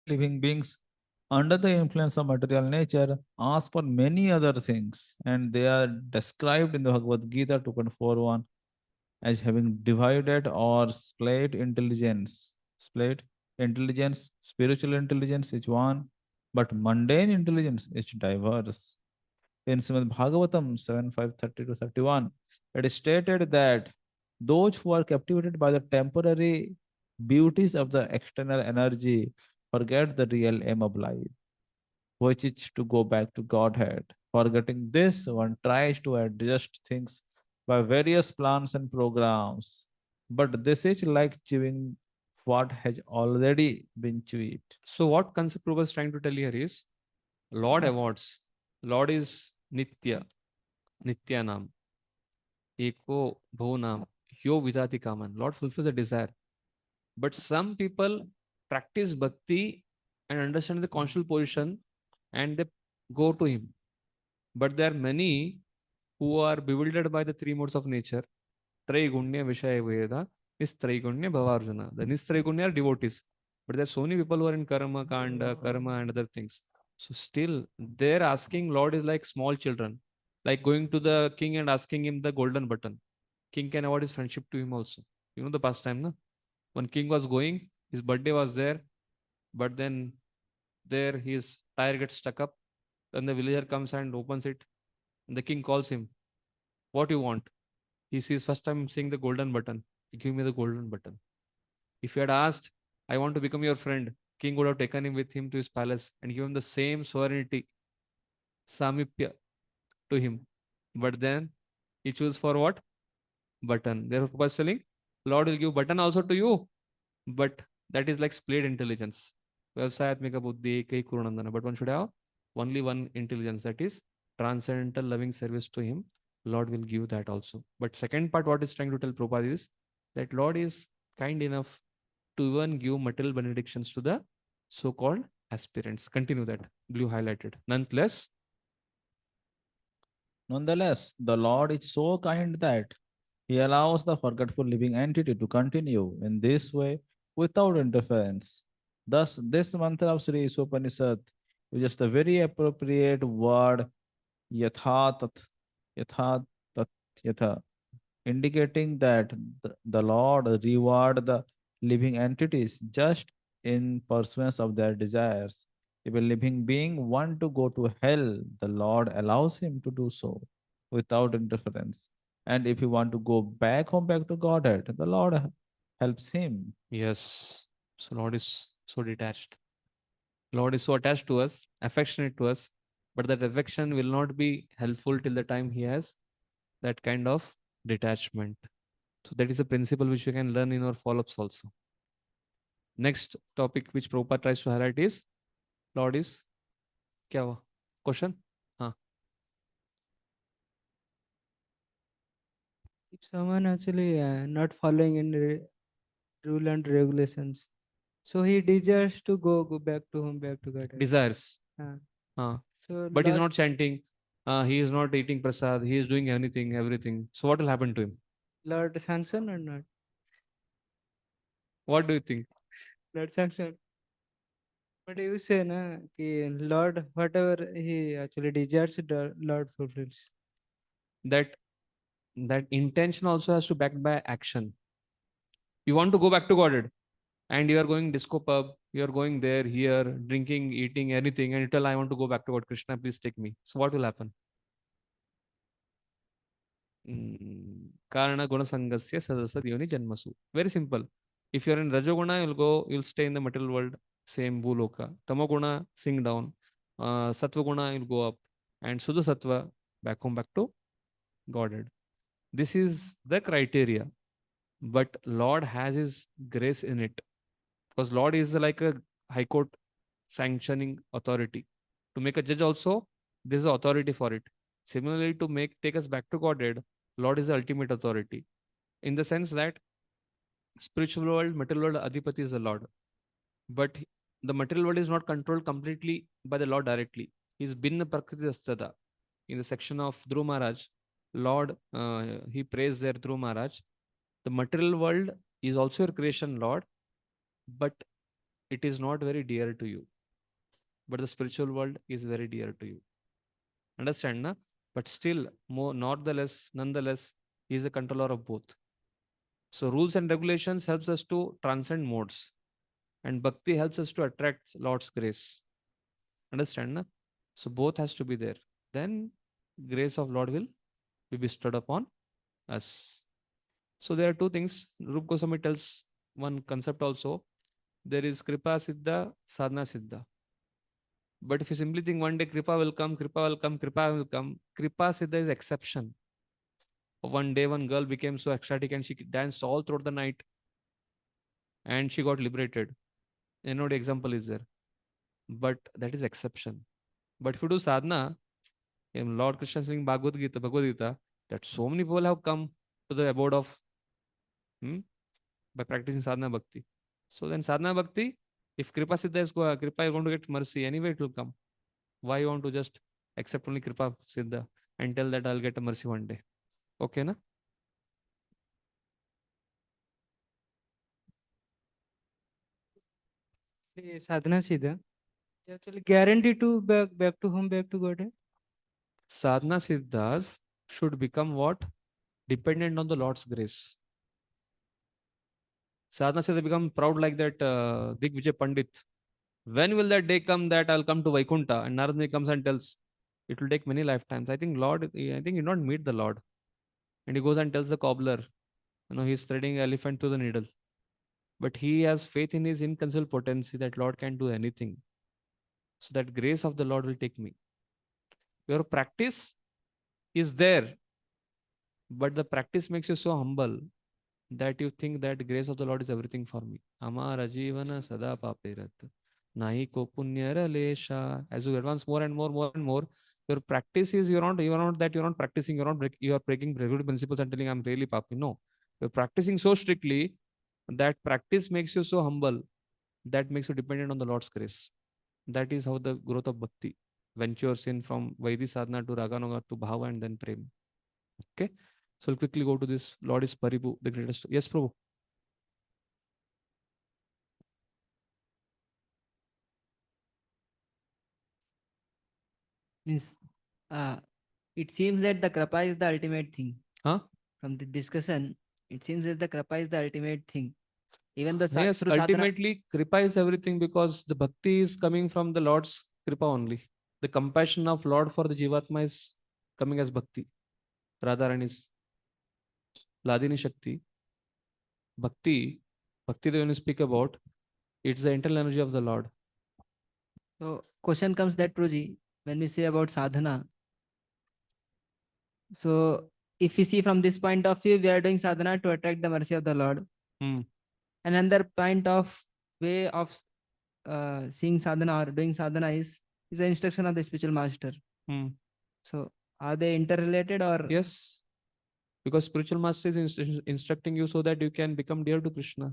living beings under the influence of material nature ask for many other things, and they are described in the Bhagavad Gita 2.41 as having divided or split intelligence. Spiritual intelligence is one, but mundane intelligence is diverse. In Srimad Bhagavatam 7.5.30 to 31, it is stated that those who are captivated by the temporary beauties of the external energy forget the real aim of life, which is to go back to Godhead. Forgetting this, one tries to adjust things by various plans and programs. But this is like chewing what has already been chewed. So what concept Prabhupada is trying to tell here is Lord awards. Lord is Nitya, Nityanam, Eko Bhunam, Yo Vidati Kaman. Lord fulfills the desire. But some people practice bhakti and understand the conscious position and they go to him. But there are many who are bewildered by the three modes of nature. Traigunya Vishaya Veda, Nistraigunya Bhavarjuna. The Nistraigunya are devotees. But there are so many people who are in karma, kanda, karma, and other things. So still, they're asking Lord is like small children, like going to the king and asking him the golden button. King can award his friendship to him also. You know the pastime, no? When king was going, his birthday was there, but then there his tire gets stuck up. Then the villager comes and opens it. And the king calls him, "What you want?" He sees first time seeing the golden button. He give me the golden button. If he had asked, "I want to become your friend," king would have taken him with him to his palace and given the same sovereignty, samipya, to him. But then he chose for what? Button. Therefore, Prabhupada is telling, Lord will give button also to you, but that is like split intelligence. Vyavasayatmika buddhi kai kurunandana. But one should have only one intelligence, that is transcendental loving service to him. Lord will give that also. But second part, what is trying to tell Prabhupada is that Lord is kind enough to even give material benedictions to the so-called aspirants. Continue that. Blue highlighted. Nonetheless, Nonetheless, the Lord is so kind that He allows the forgetful living entity to continue in this way without interference. Thus, this mantra of Sri Upanishad uses the very appropriate word yatha tat, yatha tat, yatha, indicating that the Lord reward the living entities just in pursuance of their desires. If a living being want to go to hell, the Lord allows him to do so without interference. And if he want to go back home, back to Godhead, the Lord helps him. yes, so Lord is so detached. Lord is so attached to us, affectionate to us, but that affection will not be helpful till the time He has that kind of detachment. So that is a principle which we can learn in our follow-ups also. Next topic which Prabhupada tries to highlight is Lord is क्या हुआ? Question? हाँ. If someone actually not following in rule and regulations, so he deserves to go back to home, back to God. Desires. Uh, हाँ. so But he's Lord, not chanting. He is not eating prasad. He is doing anything, everything. So what will happen to him? Lord sanction or not? What do you think? Lord sanction. But you say na कि Lord whatever he actually desires, the Lord fulfills. That that intention also has to back by action. You want to go back to Godhead, and you are going disco pub, you are going there, here, drinking, eating, anything, and you tell, I want to go back to God, Krishna, please take me. So what will happen? Karana guna sangasya sadasad yoni janmasu. Very simple. If you're in Rajoguna, you'll stay in the material world, same Bhuloka. Tamoguna, sink down. Satvaguna, you'll go up. And Sudha Sattva, back home, back to Godhead. This is the criteria. But Lord has His grace in it. Because Lord is like a high court sanctioning authority. To make a judge also, there is authority for it. Similarly, to make take us back to Godhead, Lord is the ultimate authority. In the sense that spiritual world, material world, Adhipati is the Lord. But the material world is not controlled completely by the Lord directly. He's Binna Prakriti Astada. In the section of Dhruv Maharaj, Lord, he prays there Dhruv Maharaj. The material world is also your creation, Lord, but it is not very dear to you, but the spiritual world is very dear to you. Understand, na? But still, more, not the less, nonetheless, he is a controller of both. So rules and regulations helps us to transcend modes, and bhakti helps us to attract Lord's grace. Understand, na? So both has to be there. Then grace of Lord will be bestowed upon us. So there are two things. Rup Goswami tells one concept also. There is Kripa Siddha, Sadhana Siddha. But if you simply think one day Kripa will come, Kripa will come, Kripa will come, Kripa Siddha is exception. One day one girl became so ecstatic and she danced all throughout the night and she got liberated. You know the example is there. But that is exception. But if you do sadhana, in Lord Krishna saying Bhagavad Gita, that so many people have come to the abode of hmm, by practicing sadhana bhakti. So then sadhana bhakti, if kripa siddha is kripa, you're going to get mercy. Anyway, it will come. Why you want to just accept only kripa siddha and tell that I'll get a mercy one day? Okay, na? Sadhana Siddha, actually guarantee to back to home, back to God. Sadhana siddhas should become what? Dependent on the Lord's grace. Sadhana siddha become proud like that Digvijay Pandit. When will that day come that I'll come to Vaikuntha? And Narad comes and tells, it will take many lifetimes. I think he not meet the Lord. And he goes and tells the cobbler, he's threading elephant to the needle. But he has faith in his inconceivable potency that Lord can do anything. So that grace of the Lord will take me. Your practice is there, but the practice makes you so humble that you think that grace of the Lord is everything for me. Amara jivana sada paperat. Nahi ko punyara lesha. As you advance more and more, more and more, your practice is you're not that you're not practicing, you are breaking regular principles and telling I'm really papi. No. You're practicing so strictly that practice makes you so humble that makes you dependent on the Lord's grace. That is how the growth of bhakti ventures in from Vaidhi sadhana to Raganuga to Bhava and then Prem. Okay. So we'll quickly go to this. Lord is Paribu, the greatest. Yes, Prabhu. Means, uh, it seems that the krapa is the ultimate thing. Huh? From the discussion, it seems that the krapa is the ultimate thing. Even the Yes, through sadhana, ultimately, Kripa is everything because the bhakti is coming from the Lord's Kripa only. The compassion of Lord for the Jivatma is coming as bhakti. Radharani's Ladini Shakti. Bhakti, Bhakti that when you speak about, it's the internal energy of the Lord. so question comes that Proji, when we say about sadhana, so if we see from this point of view, we are doing sadhana to attract the mercy of the Lord. Hmm. Another point of way of seeing sadhana or doing sadhana is the instruction of the spiritual master. Hmm. So are they interrelated or? Yes, because spiritual master is instructing you so that you can become dear to Krishna.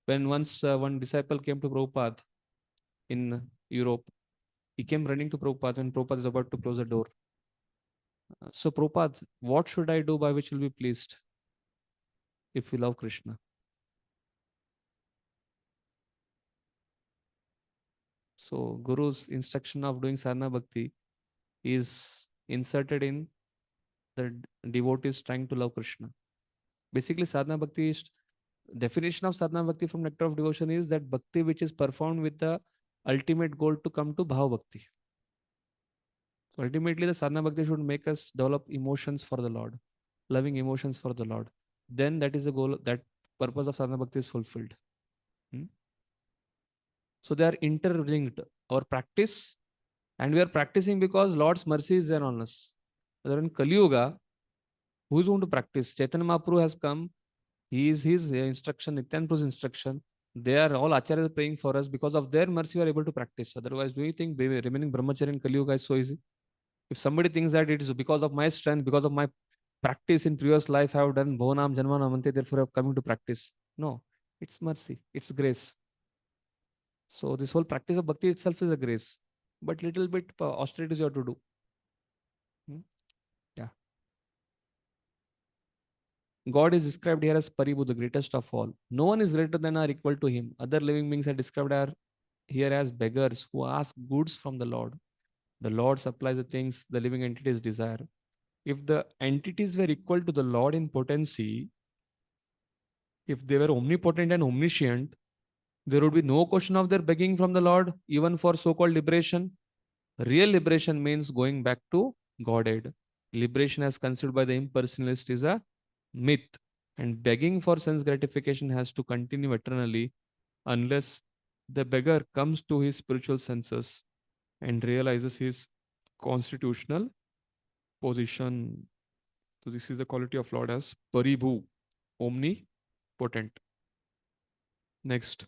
When once one disciple came to Prabhupada in Europe, he came running to Prabhupada when Prabhupada is about to close the door. So Prabhupada, what should I do by which will be pleased if we love Krishna? So Guru's instruction of doing sadhana bhakti is inserted in the devotees trying to love Krishna. Basically, sadhana bhakti is definition of sadhana bhakti from nectar of devotion is that bhakti which is performed with the ultimate goal to come to bhava bhakti. So ultimately, the sadhana bhakti should make us develop emotions for the Lord, loving emotions for the Lord. Then that is the goal. That purpose of sadhana bhakti is fulfilled. Hmm? So they are interlinked. Our practice, and we are practicing because Lord's mercy is there on us. Whether in Kali Yuga, who is going to practice? Chaitanya Mahaprabhu has come. He is his instruction, Nityananda's instruction. They are all acharyas praying for us. Because of their mercy, we are able to practice. Otherwise, do you think remaining brahmacharya in Kali Yuga is so easy? If somebody thinks that it is because of my strength, because of my practice in previous life, I have done Bhonam, Janmanam, Ante, therefore I have coming to practice. No, it's mercy, it's grace. So this whole practice of bhakti itself is a grace, but little bit austerities you have to do. Hmm? Yeah. God is described here as Paribu, the greatest of all. No one is greater than or equal to him. Other living beings are described as here as beggars who ask goods from the Lord. The Lord supplies the things the living entities desire. If the entities were equal to the Lord in potency, if they were omnipotent and omniscient, there would be no question of their begging from the Lord, even for so called liberation. Real liberation means going back to Godhead. Liberation, as considered by the impersonalist, is a myth, and begging for sense gratification has to continue eternally unless the beggar comes to his spiritual senses and realizes his constitutional position. So, this is the quality of Lord as Paribhu, omnipotent. Next,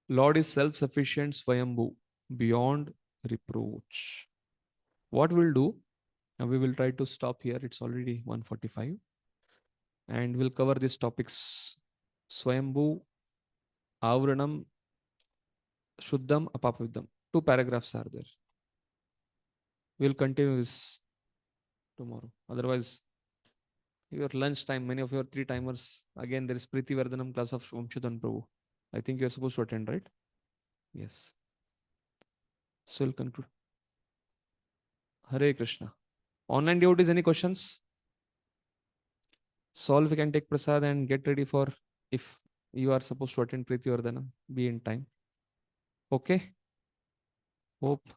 Lord is self sufficient, Swayambhu, beyond reproach. What we'll do, we will try to stop here. It's already 1:45. And we'll cover these topics Swayambhu, Avranam, Shuddham, Apapavidam. 2 paragraphs are there. We'll continue this tomorrow. Otherwise, your lunch time, many of your 3 timers, again, there is Priti Vardhanam class of Vamshudan Prabhu. I think you're supposed to attend, right? Yes. So we'll conclude. Hare Krishna. Online devotees, any questions? Solve, we can take prasad and get ready for if you are supposed to attend Priti Vardhanam, be in time. Okay. Hope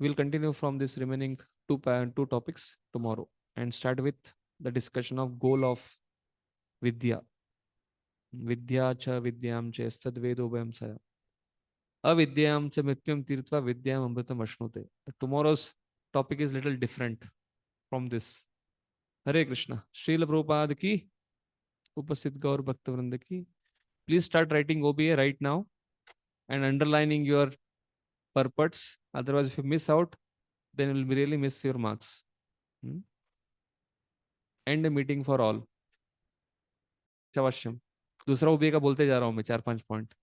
we'll continue from this remaining two topics tomorrow and start with the discussion of goal of Vidya. Vidya cha vidyam cha sadvedo vayam saya. Avidyam cha mrityam tirtva vidyam amritam ashnute. Tomorrow's topic is little different from this. Hare Krishna. Srila Prabhupada ki, Upasit Gaur Bhakta Vrinda ki. Please start writing OBA right now and underlining your purports. Otherwise, if you miss out, then you will really miss your marks. End a meeting for all. अवश्यम दूसरा OBA का बोलते जा रहा हूँ मैं 4-5 point